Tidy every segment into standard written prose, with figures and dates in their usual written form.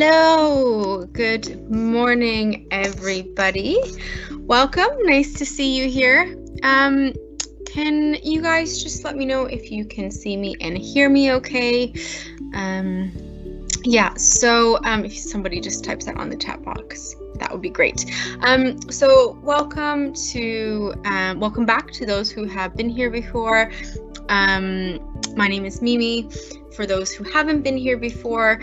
Hello, good morning, everybody. Welcome, nice to see you here. Can you guys just let me know if you can see me and hear me okay? So if somebody just types that on the chat box, that would be great. So welcome back to those who have been here before. My name is Mimi. For those who haven't been here before,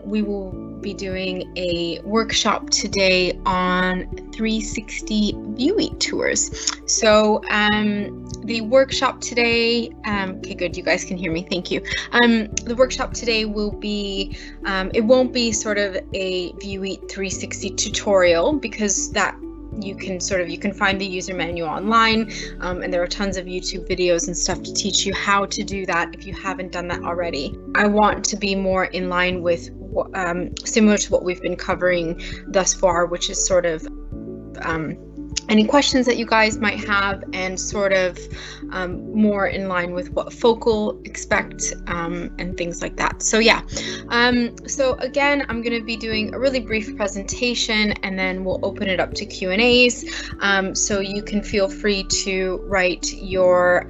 we will be doing a workshop today on 360 Vieweet tours. So the workshop today, okay, good, you guys can hear me, thank you. The workshop today will be, it won't be sort of a Vieweet 360 tutorial, because that you can find the user manual online, and there are tons of YouTube videos and stuff to teach you how to do that if you haven't done that already. I want to be more in line with similar to what we've been covering thus far, which is sort of any questions that you guys might have, and sort of more in line with what Focal expect and things like that. So yeah, so again, I'm going to be doing a really brief presentation, and then we'll open it up to Q&As. So you can feel free to write your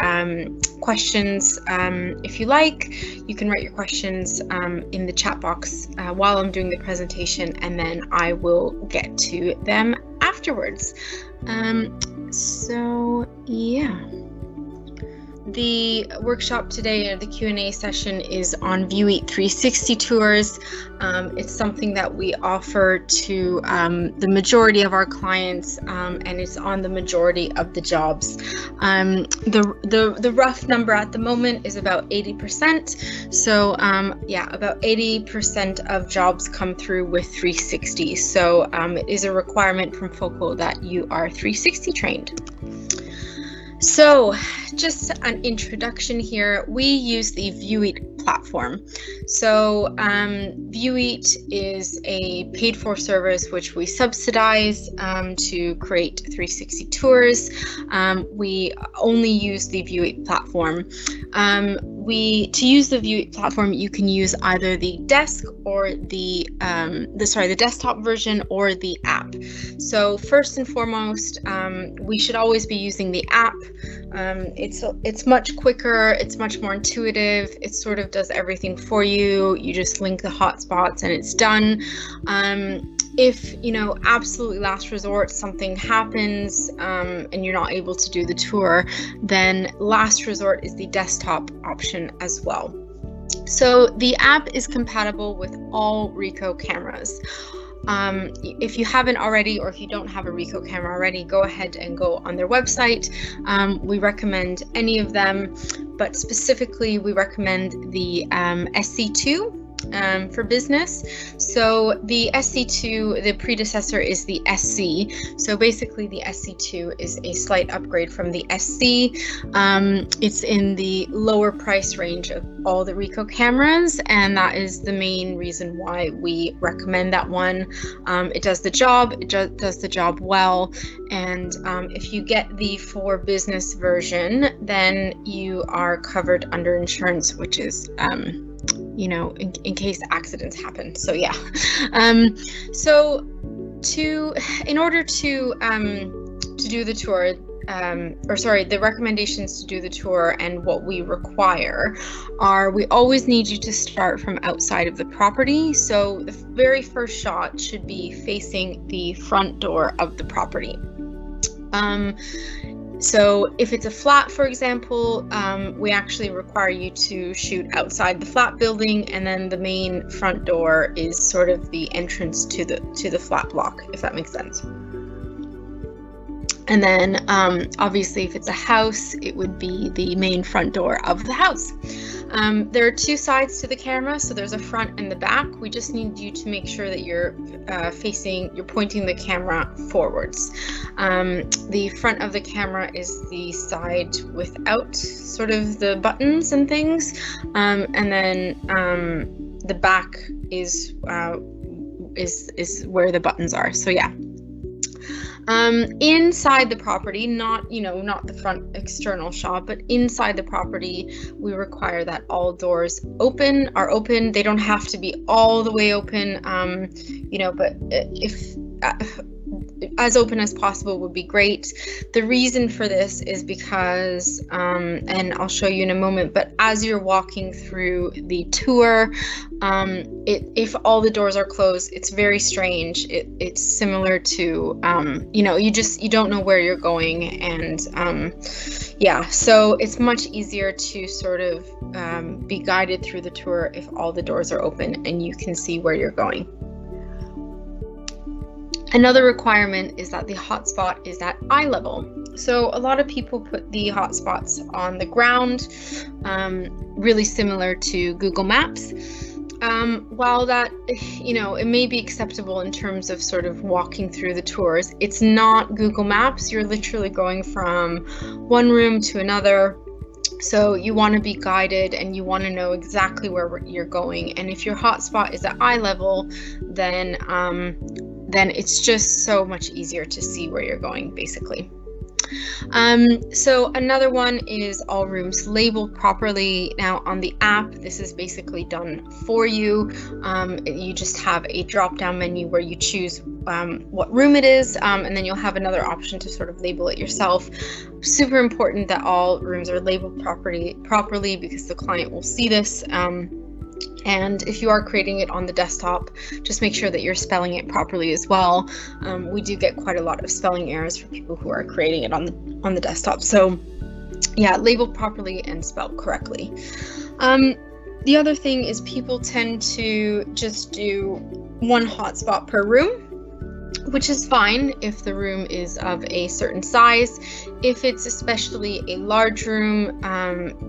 questions if you like. You can write your questions in the chat box while I'm doing the presentation, and then I will get to them afterwards. So yeah, the workshop today, or the Q&A session, is on Vieweet 360 tours. It's something that we offer to the majority of our clients, and it's on the majority of the jobs. The rough number at the moment is about 80%. So yeah, about 80% of jobs come through with 360. So it is a requirement from Focal that you are 360 trained. So just an introduction here, we use the Vieweet platform. So Vieweet is a paid for service which we subsidize to create 360 tours. We only use the Vieweet platform. To use the Vieweet platform, you can use either the desk or the desktop version, or the app. So first and foremost, we should always be using the app. It's much quicker, it's much more intuitive, it sort of does everything for you. You just link the hotspots and it's done. If, absolutely last resort, something happens and you're not able to do the tour, then last resort is the desktop option as well. So the app is compatible with all Ricoh cameras. If you haven't already, or if you don't have a Ricoh camera already, go ahead and go on their website. We recommend any of them, but specifically we recommend the SC2 for business. So the SC2, the predecessor is the SC. So basically the SC2 is a slight upgrade from the SC. It's in the lower price range of all the Ricoh cameras, and that is the main reason why we recommend that one. It does the job, does the job well, and if you get the for business version, then you are covered under insurance, which is in case accidents happen. So yeah, in order to do the tour, the recommendations to do the tour and what we require are, we always need you to start from outside of the property. So the very first shot should be facing the front door of the property. So if it's a flat, for example, we actually require you to shoot outside the flat building, and then the main front door is sort of the entrance to the flat block, if that makes sense. And then obviously if it's a house, it would be the main front door of the house. There are two sides to the camera, so there's a front and the back. We just need you to make sure that you're pointing the camera forwards. The front of the camera is the side without sort of the buttons and things, and then the back is where the buttons are. So yeah. Inside the property, not the front external shop, but inside the property, we require that all doors are open. They don't have to be all the way open, but if as open as possible would be great. The reason for this is because, and I'll show you in a moment, but as you're walking through the tour, if all the doors are closed, it's very strange. It's similar to, you don't know where you're going, and so it's much easier to sort of be guided through the tour if all the doors are open and you can see where you're going. Another requirement is that the hotspot is at eye level. So a lot of people put the hotspots on the ground, really similar to Google Maps. While that, it may be acceptable in terms of sort of walking through the tours, it's not Google Maps. You're literally going from one room to another. So you want to be guided and you want to know exactly where you're going. And if your hotspot is at eye level, then it's just so much easier to see where you're going, basically. So another one is all rooms labeled properly. Now on the app, this is basically done for you. You just have a drop-down menu where you choose what room it is, and then you'll have another option to sort of label it yourself. Super important that all rooms are labeled properly because the client will see this. And if you are creating it on the desktop, just make sure that you're spelling it properly as well. We do get quite a lot of spelling errors for people who are creating it on the desktop. So yeah, labeled properly and spelled correctly. The other thing is people tend to just do one hotspot per room, which is fine if the room is of a certain size. If it's especially a large room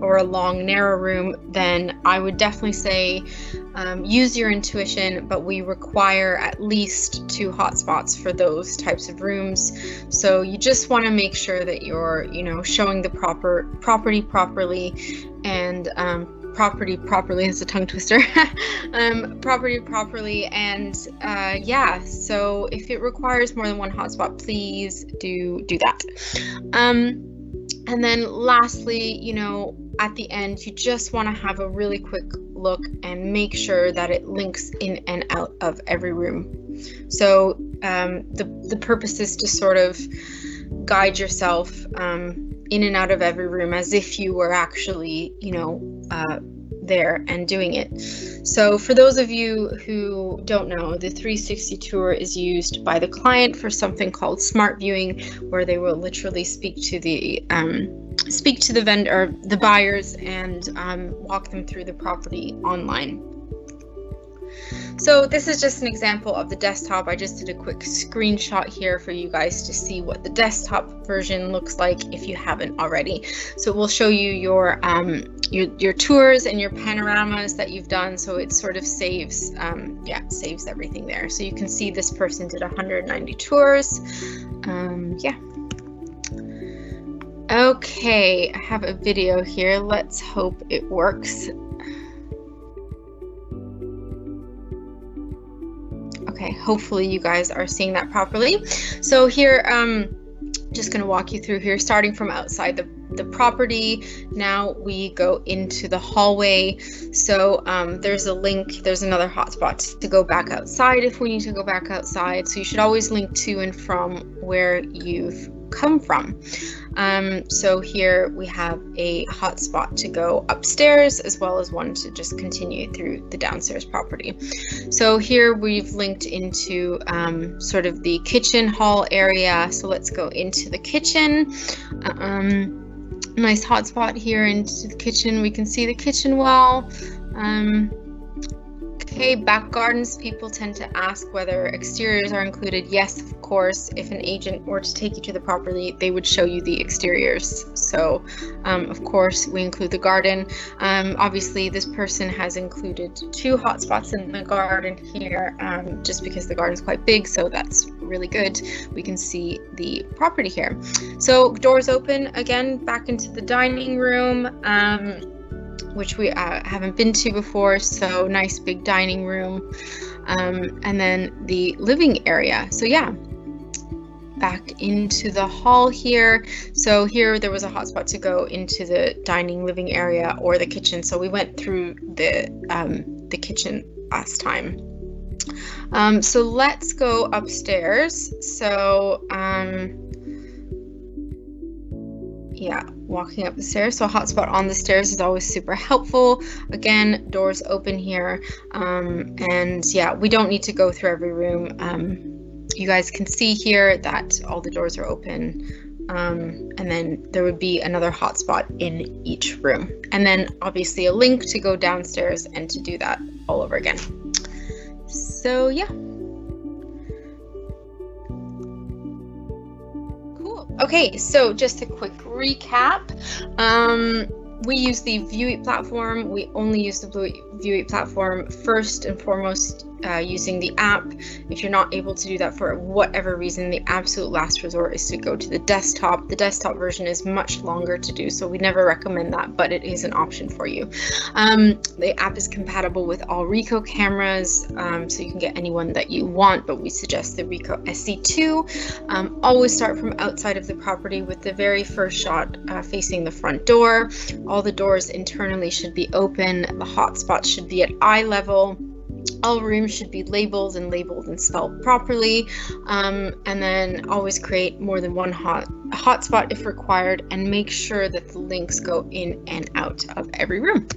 or a long, narrow room, then I would definitely say use your intuition, but we require at least 2 hotspots for those types of rooms. So you just want to make sure that you're, showing the property properly, and property properly is a tongue twister. Property properly, and so if it requires more than 1 hotspot, please do that. And then lastly, at the end, you just want to have a really quick look and make sure that it links in and out of every room. So the purpose is to sort of guide yourself in and out of every room as if you were actually, there and doing it. So for those of you who don't know, the 360 tour is used by the client for something called smart viewing, where they will literally speak to the vendor, the buyers, and walk them through the property online. So this is just an example of the desktop. I just did a quick screenshot here for you guys to see what the desktop version looks like if you haven't already. So we'll show you your tours and your panoramas that you've done. So it sort of saves everything there. So you can see this person did 190 tours. Okay, I have a video here. Let's hope it works. Okay, hopefully you guys are seeing that properly. So here, just going to walk you through here, starting from outside the property. Now we go into the hallway. So there's another hotspot to go back outside if we need to go back outside. So you should always link to and from where you've come from. So here we have a hotspot to go upstairs, as well as one to just continue through the downstairs property. So here we've linked into sort of the kitchen hall area. So let's go into the kitchen. Nice hotspot here into the kitchen. We can see the kitchen well. Okay, back gardens, people tend to ask whether exteriors are included. Yes, of course. If an agent were to take you to the property, they would show you the exteriors. So, of course, we include the garden. Obviously, this person has included 2 hotspots in the garden here, just because the garden is quite big, so that's really good. We can see the property here. So, doors open, again, back into the dining room. Which we haven't been to before, so nice big dining room, and then the living area. So yeah, back into the hall here. So here there was a hotspot to go into the dining living area or the kitchen. So we went through the kitchen last time. So let's go upstairs. So yeah, walking up the stairs. So a hotspot on the stairs is always super helpful. Again, doors open here. And yeah, we don't need to go through every room. You guys can see here that all the doors are open. And then there would be another hotspot in each room. And then obviously a link to go downstairs and to do that all over again. So yeah. Okay, so just a quick recap. We use the Vieweet platform. We only use the Vieweet platform first and foremost using the app. If you're not able to do that for whatever reason, the absolute last resort is to go to the desktop. The desktop version is much longer to do, so we never recommend that, but it is an option for you. The app is compatible with all Ricoh cameras, so you can get any one that you want, but we suggest the Ricoh SC2. Always start from outside of the property with the very first shot facing the front door. All the doors internally should be open. The hotspot should be at eye level. All rooms should be labeled and spelled properly, and then always create more than one hotspot if required, and make sure that the links go in and out of every room.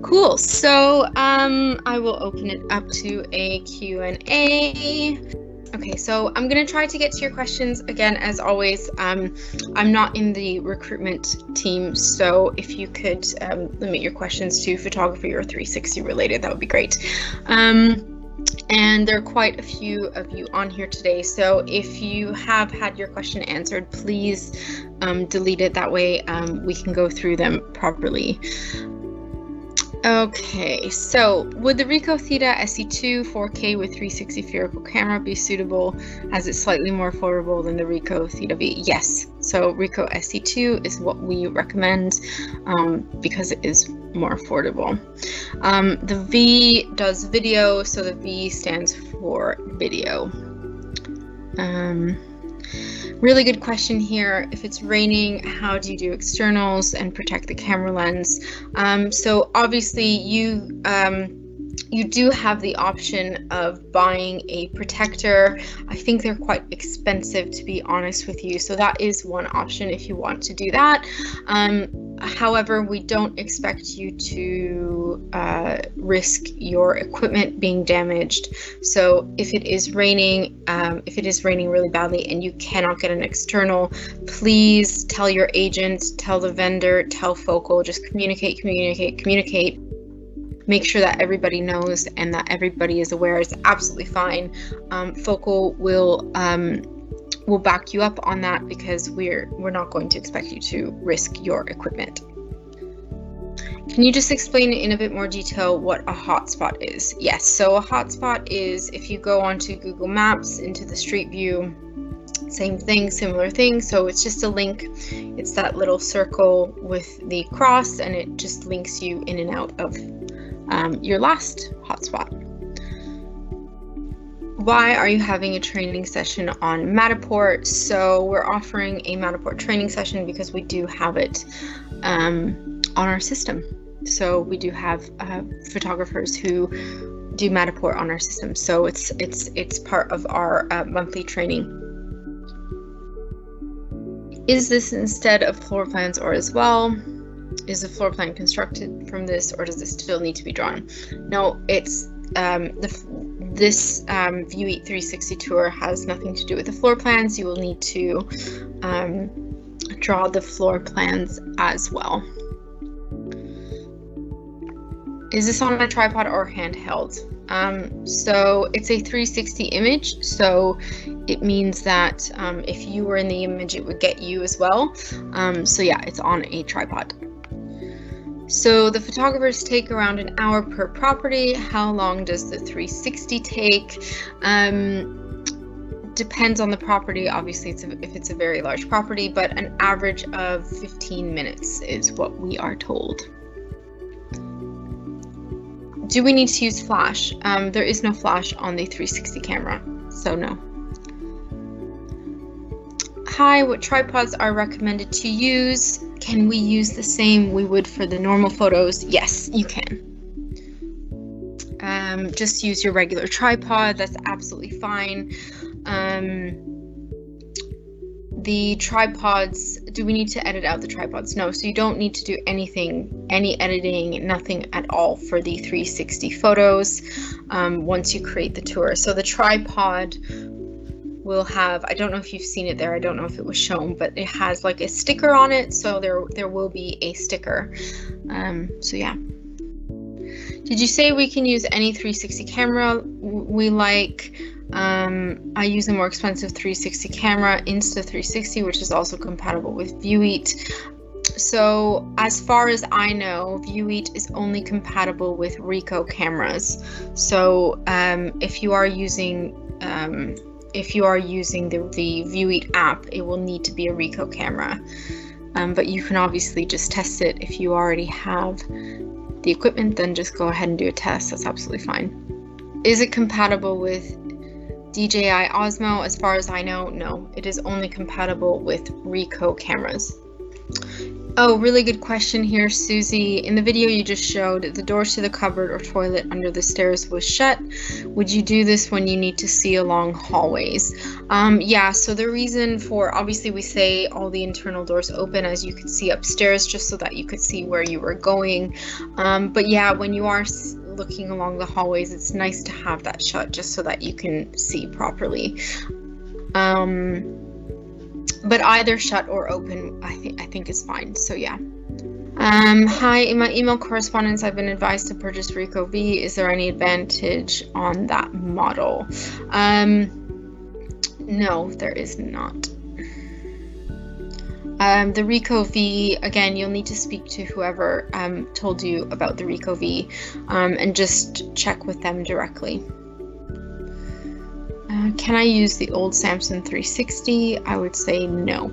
Cool, so I will open it up to a Q&A. Okay, so I'm going to try to get to your questions. Again, as always, I'm not in the recruitment team, so if you could limit your questions to photography or 360 related, that would be great. And there are quite a few of you on here today, so if you have had your question answered, please delete it. That way we can go through them properly. Okay, so would the Ricoh Theta SE2 4K with 360 spherical camera be suitable as it's slightly more affordable than the Ricoh Theta V? Yes, so Ricoh SE2 is what we recommend because it is more affordable. The V does video, so the V stands for video. Really good question here. If it's raining, how do you do externals and protect the camera lens? So obviously you do have the option of buying a protector. I think they're quite expensive, to be honest with you. So that is one option if you want to do that. However, we don't expect you to risk your equipment being damaged. So if it is raining really badly and you cannot get an external, please tell your agent, tell the vendor, tell Focal, just communicate. Make sure that everybody knows and that everybody is aware. It's absolutely fine. Focal will back you up on that because we're not going to expect you to risk your equipment. Can you just explain in a bit more detail what a hotspot is? Yes, so a hotspot is if you go onto Google Maps into the Street View, same thing, similar thing. So it's just a link. It's that little circle with the cross, and it just links you in and out of your last hotspot. Why are you having a training session on Matterport? So we're offering a Matterport training session because we do have it on our system. So we do have photographers who do Matterport on our system. So it's part of our monthly training. Is this instead of floor plans or as well? Is the floor plan constructed from this, or does it still need to be drawn? No, it's this Vieweet 360 tour has nothing to do with the floor plans. You will need to draw the floor plans as well. Is this on a tripod or handheld? So it's a 360 image, so it means that if you were in the image, it would get you as well. So yeah, it's on a tripod. So the photographers take around an hour per property. How long does the 360 take? Depends on the property. Obviously, if it's a very large property, but an average of 15 minutes is what we are told. Do we need to use flash? There is no flash on the 360 camera, so no. Hi, what tripods are recommended to use? Can we use the same we would for the normal photos? Yes, you can. Just use your regular tripod, that's absolutely fine. The tripods, do we need to edit out the tripods? No, so you don't need to do anything, any editing, nothing at all for the 360 photos once you create the tour. So the tripod will have, I don't know if you've seen it there, I don't know if it was shown, but it has like a sticker on it, so there will be a sticker. So yeah. Did you say we can use any 360 camera we like? I use a more expensive 360 camera, Insta360, which is also compatible with Vieweet. So as far as I know, Vieweet is only compatible with Ricoh cameras. So if you are using the Vieweet app, it will need to be a Ricoh camera. But you can obviously just test it if you already have the equipment, then just go ahead and do a test. That's absolutely fine. Is it compatible with DJI Osmo? As far as I know, no. It is only compatible with Ricoh cameras. Oh, really good question here, Susie. In the video you just showed, the doors to the cupboard or toilet under the stairs was shut. Would you do this when you need to see along hallways? Yeah, so the reason for, obviously we say all the internal doors open, as you could see upstairs, just so that you could see where you were going. But yeah, when you are looking along the hallways, it's nice to have that shut just so that you can see properly. But either shut or open, I think is fine. So yeah. Hi, in my email correspondence, I've been advised to purchase Ricoh V. Is there any advantage on that model? No, there is not. The Ricoh V, again, you'll need to speak to whoever told you about the Ricoh V and just check with them directly. Can I use the old Samsung 360? I would say no.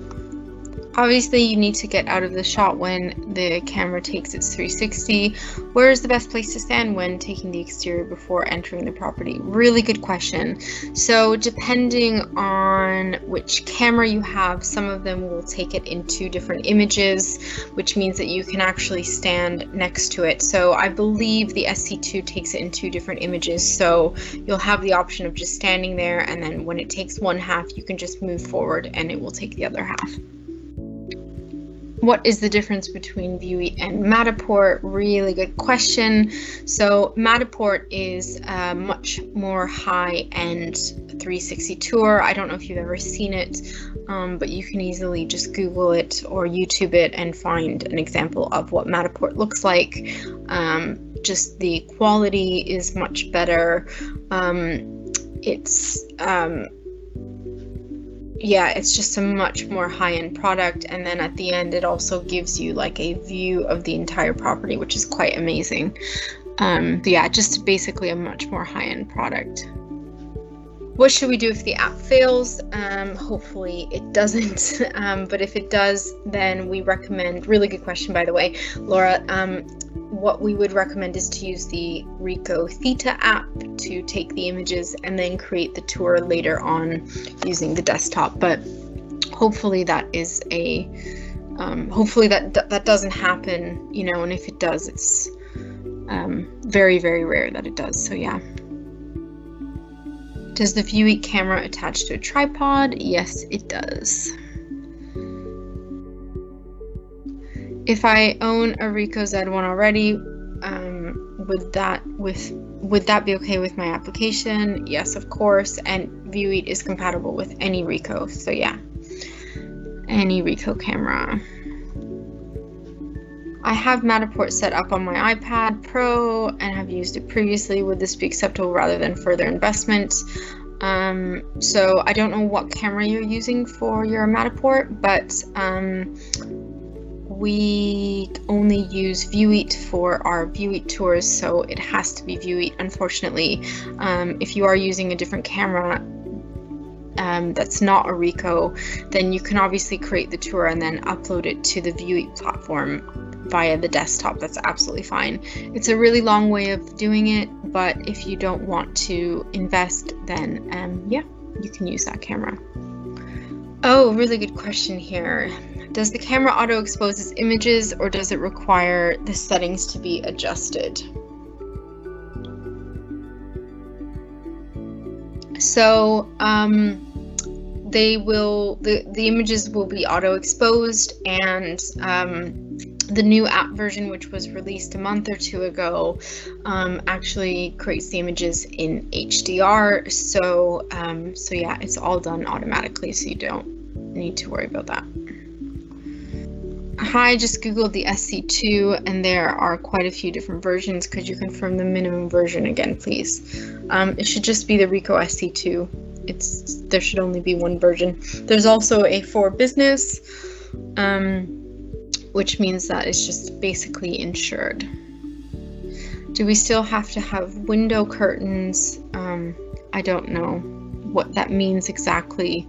Obviously, you need to get out of the shot when the camera takes its 360. Where is the best place to stand when taking the exterior before entering the property? Really good question. So depending on which camera you have, some of them will take it in 2 different images, which means that you can actually stand next to it. So I believe the SC2 takes it in 2 different images. So you'll have the option of just standing there, and then when it takes one half, you can just move forward and it will take the other half. What is the difference between Vieweet and Matterport? Really good question. So Matterport is a much more high-end 360 tour. I don't know if you've ever seen it, but you can easily just Google it or YouTube it and find an example of what Matterport looks like. Just the quality is much better. Yeah, it's just a much more high-end product, and then at the end it also gives you like a view of the entire property, which is quite amazing. Yeah, just basically a much more high-end product. What should we do if the app fails? Hopefully it doesn't, but if it does, then we recommend, really good question by the way, Laura, what we would recommend is to use the Ricoh Theta app to take the images and then create the tour later on using the desktop. But hopefully that is a, hopefully that doesn't happen, you know, and if it does, it's very, very rare that it does. So yeah. Does the Vieweet camera attach to a tripod? Yes, it does. If I own a Ricoh Z1 already, would that be okay with my application? Yes, of course. And Vieweet is compatible with any Ricoh, so yeah, any Ricoh camera. I have Matterport set up on my iPad Pro and have used it previously. Would this be acceptable rather than further investment? So I don't know what camera you're using for your Matterport, but we only use Vieweet for our Vieweet tours, so it has to be Vieweet, unfortunately. If you are using a different camera that's not a Ricoh, then you can obviously create the tour and then upload it to the Vieweet platform via the desktop. That's absolutely fine. It's a really long way of doing it, but if you don't want to invest, then yeah, you can use that camera. Oh, really good question here. Does the camera auto expose its images, or does it require the settings to be adjusted? So the images will be auto exposed, and the new app version, which was released a month or two ago, actually creates the images in HDR. So yeah, it's all done automatically, so you don't need to worry about that. Hi, just Googled the SC2, and there are quite a few different versions. Could you confirm the minimum version again, please? It should just be the Ricoh SC2. There should only be one version. There's also a for business, which means that it's just basically insured. Do we still have to have window curtains? I don't know what that means exactly,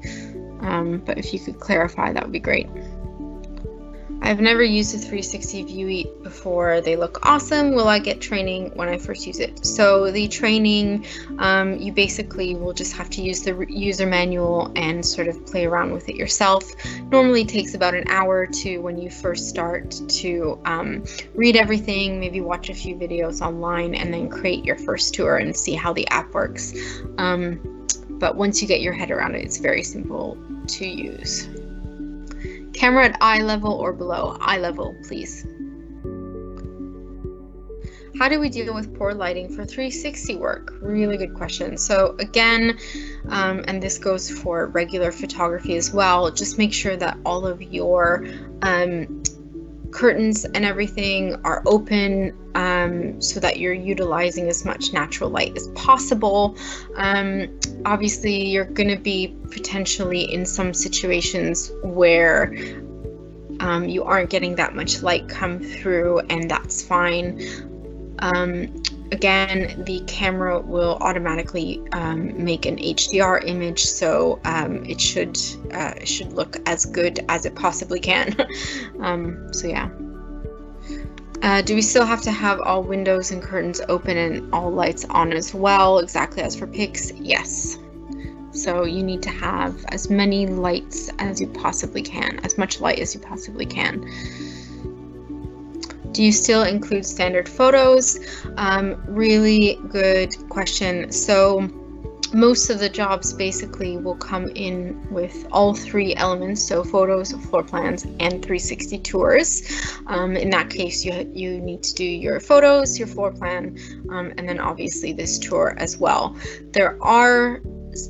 but if you could clarify, that would be great. I've never used a 360 Vieweet before. They look awesome. Will I get training when I first use it? So the training, you basically will just have to use the user manual and sort of play around with it yourself. Normally takes about an hour or two when you first start to read everything, maybe watch a few videos online, and then create your first tour and see how the app works. But once you get your head around it, it's very simple to use. Camera at eye level or below? Eye level, please. How do we deal with poor lighting for 360 work? Really good question. So again, and this goes for regular photography as well, just make sure that all of your curtains and everything are open, so that you're utilizing as much natural light as possible. Obviously, you're going to be potentially in some situations where you aren't getting that much light come through, and that's fine. Again, the camera will automatically make an HDR image, so it should look as good as it possibly can. So yeah. Do we still have to have all windows and curtains open and all lights on as well, exactly as for pics? Yes. So you need to have as many lights as you possibly can, as much light as you possibly can. Do you still include standard photos? Really good question. So most of the jobs basically will come in with all three elements, so photos, floor plans, and 360 tours. In that case, you need to do your photos, your floor plan, and then obviously this tour as well. There are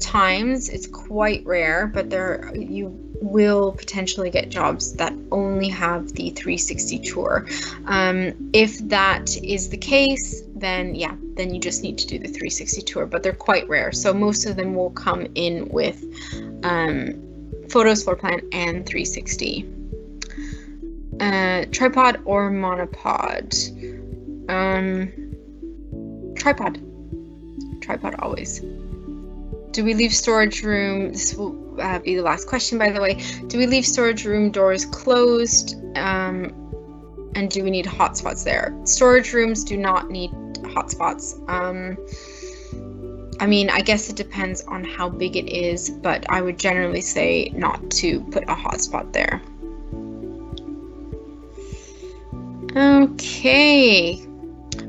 times, it's quite rare, but you will potentially get jobs that only have the 360 tour. If that is the case, then yeah, then you just need to do the 360 tour, but they're quite rare. So most of them will come in with photos, floor plan, and 360. Tripod or monopod? Tripod always. Do we leave storage room? This will be the last question, by the way. Do we leave storage room doors closed? And do we need hotspots there? Storage rooms do not need hotspots. I mean, I guess it depends on how big it is, but I would generally say not to put a hotspot there. Okay.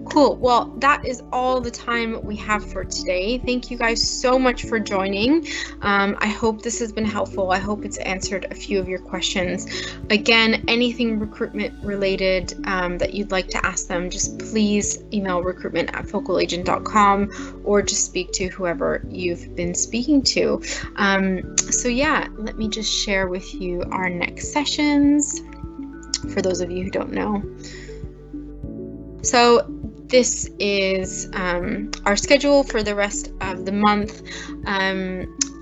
Cool. Well, that is all the time we have for today. Thank you guys so much for joining. I hope this has been helpful. I hope it's answered a few of your questions. Again, anything recruitment related that you'd like to ask them, just please email recruitment@focalagent.com or just speak to whoever you've been speaking to. So yeah, let me just share with you our next sessions for those of you who don't know. So this is our schedule for the rest of the month.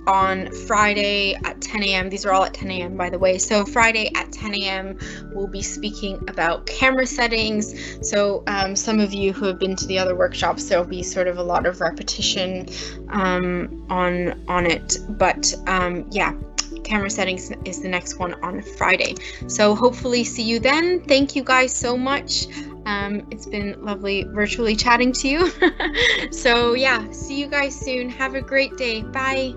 On Friday at 10 a.m. These are all at 10 a.m. by the way. So Friday at 10 a.m. we'll be speaking about camera settings. So some of you who have been to the other workshops, there'll be sort of a lot of repetition on it. But yeah, camera settings is the next one on Friday. So hopefully see you then. Thank you guys so much. It's been lovely virtually chatting to you. So yeah, see you guys soon. Have a great day. Bye.